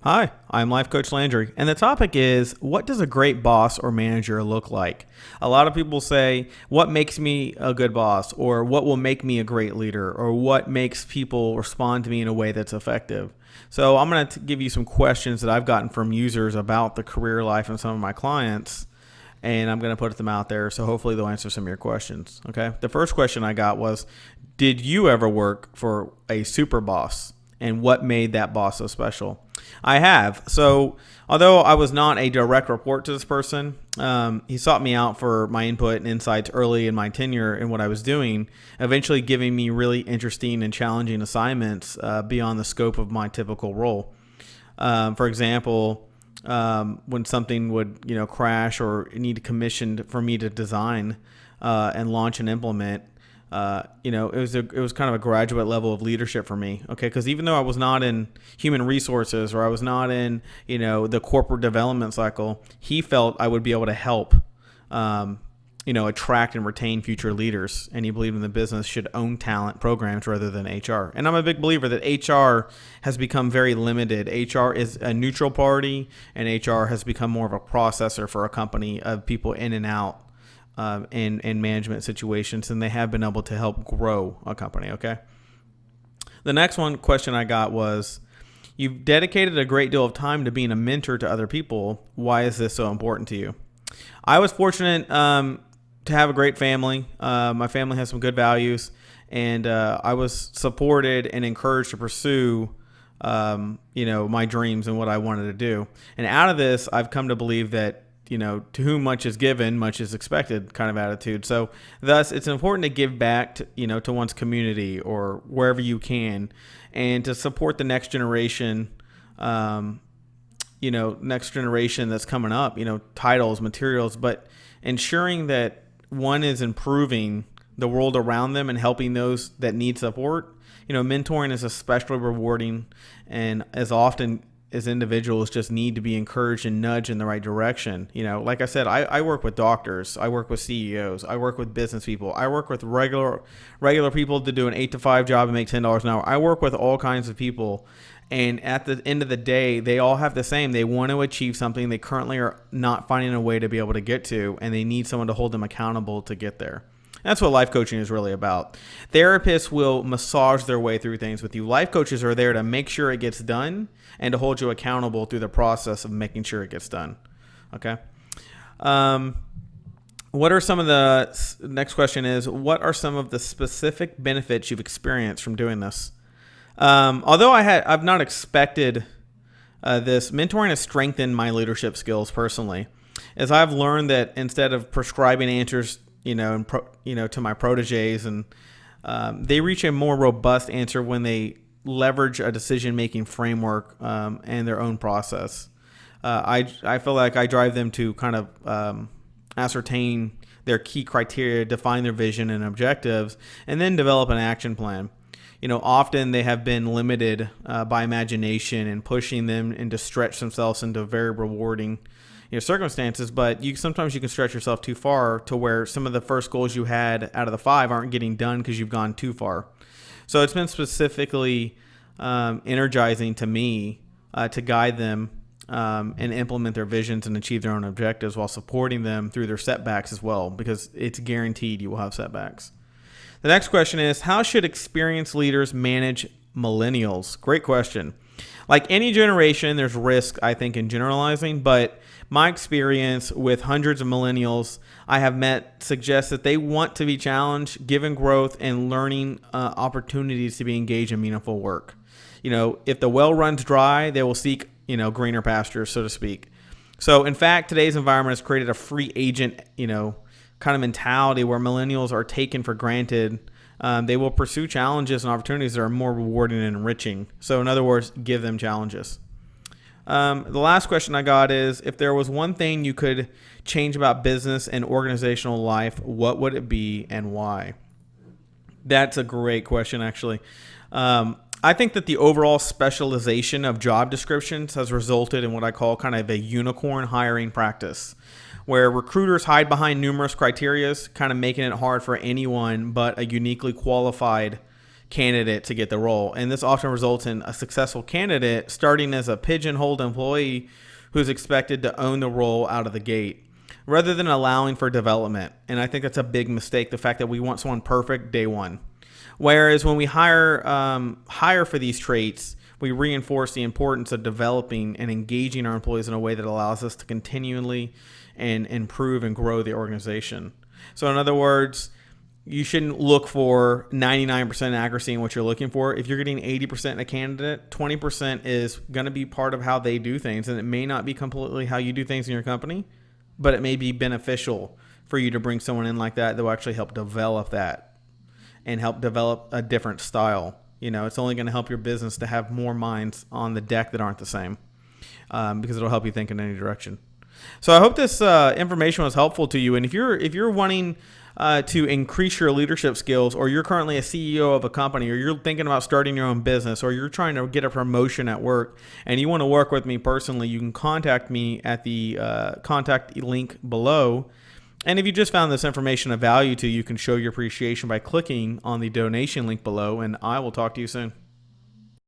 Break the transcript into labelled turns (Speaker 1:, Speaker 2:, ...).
Speaker 1: Hi, I'm Life Coach Landry, and the topic is, what does a great boss or manager look like? A lot of people say, what makes me a good boss, or what will make me a great leader, or what makes people respond to me in a way that's effective. So I'm going to give you some questions that I've gotten from users about the career life and some of my clients, and I'm going to put them out there, so hopefully they'll answer some of your questions. Okay. The first question I got was, did you ever work for a super boss, and what made that boss so special? I have. So although I was not a direct report to this person, he sought me out for my input and insights early in my tenure in what I was doing, eventually giving me really interesting and challenging assignments beyond the scope of my typical role. For example, when something would crash or need commissioned for me to design and launch and implement, it was kind of a graduate level of leadership for me. Okay. Because even though I was not in human resources or I was not in, the corporate development cycle, he felt I would be able to help, attract and retain future leaders. And he believed in the business should own talent programs rather than HR. And I'm a big believer that HR has become very limited. HR is a neutral party, and HR has become more of a processor for a company of people in and out. In management situations, and they have been able to help grow a company. Okay. The next question I got was, you've dedicated a great deal of time to being a mentor to other people. Why is this so important to you? I was fortunate to have a great family. My family has some good values, and I was supported and encouraged to pursue my dreams and what I wanted to do. And out of this, I've come to believe that to whom much is given, much is expected kind of attitude. So thus it's important to give back to one's community or wherever you can, and to support the next generation, next generation that's coming up, titles, materials, but ensuring that one is improving the world around them and helping those that need support. Mentoring is especially rewarding, and as often as individuals just need to be encouraged and nudged in the right direction. Like I said, I work with doctors, I work with CEOs, I work with business people, I work with regular people to do an 8-to-5 job and make $10 an hour. I work with all kinds of people, and at the end of the day, they all have the same. They want to achieve something they currently are not finding a way to be able to get to, and they need someone to hold them accountable to get there. That's what life coaching is really about. Therapists will massage their way through things with you. Life coaches are there to make sure it gets done and to hold you accountable through the process of making sure it gets done. Okay. What are some of the next question is, what are some of the specific benefits you've experienced from doing this? Although I've not expected this, mentoring has strengthened my leadership skills personally, as I've learned that instead of prescribing answers to my proteges, and they reach a more robust answer when they leverage a decision-making framework and their own process. I feel like I drive them to kind of ascertain their key criteria, define their vision and objectives, and then develop an action plan. Often they have been limited by imagination and pushing them and to stretch themselves into very rewarding circumstances, but sometimes you can stretch yourself too far to where some of the first goals you had out of the 5 aren't getting done because you've gone too far. So it's been specifically energizing to me to guide them and implement their visions and achieve their own objectives while supporting them through their setbacks as well, because it's guaranteed you will have setbacks. The next question is, how should experienced leaders manage millennials? Great question. Like any generation, there's risk, I think, in generalizing, but my experience with hundreds of millennials I have met suggests that they want to be challenged, given growth and learning opportunities to be engaged in meaningful work. If the well runs dry, they will seek, greener pastures, so to speak. So in fact, today's environment has created a free agent, kind of mentality where millennials are taken for granted. They will pursue challenges and opportunities that are more rewarding and enriching. So in other words, give them challenges. The last question I got is, if there was one thing you could change about business and organizational life, what would it be and why? That's a great question, actually. I think that the overall specialization of job descriptions has resulted in what I call kind of a unicorn hiring practice, where recruiters hide behind numerous criteria, kind of making it hard for anyone but a uniquely qualified candidate to get the role. And this often results in a successful candidate starting as a pigeonholed employee who's expected to own the role out of the gate, rather than allowing for development. And I think that's a big mistake, the fact that we want someone perfect day one. Whereas when we hire for these traits, we reinforce the importance of developing and engaging our employees in a way that allows us to continually and improve and grow the organization. So in other words, you shouldn't look for 99% accuracy in what you're looking for. If you're getting 80% in a candidate, 20% is going to be part of how they do things. And it may not be completely how you do things in your company, but it may be beneficial for you to bring someone in like that will actually help develop that and help develop a different style. It's only going to help your business to have more minds on the deck that aren't the same, because it'll help you think in any direction. So I hope this information was helpful to you. And if you're wanting to increase your leadership skills, or you're currently a CEO of a company, or you're thinking about starting your own business, or you're trying to get a promotion at work and you want to work with me personally, you can contact me at the contact link below. And if you just found this information of value to you, you can show your appreciation by clicking on the donation link below, and I will talk to you soon.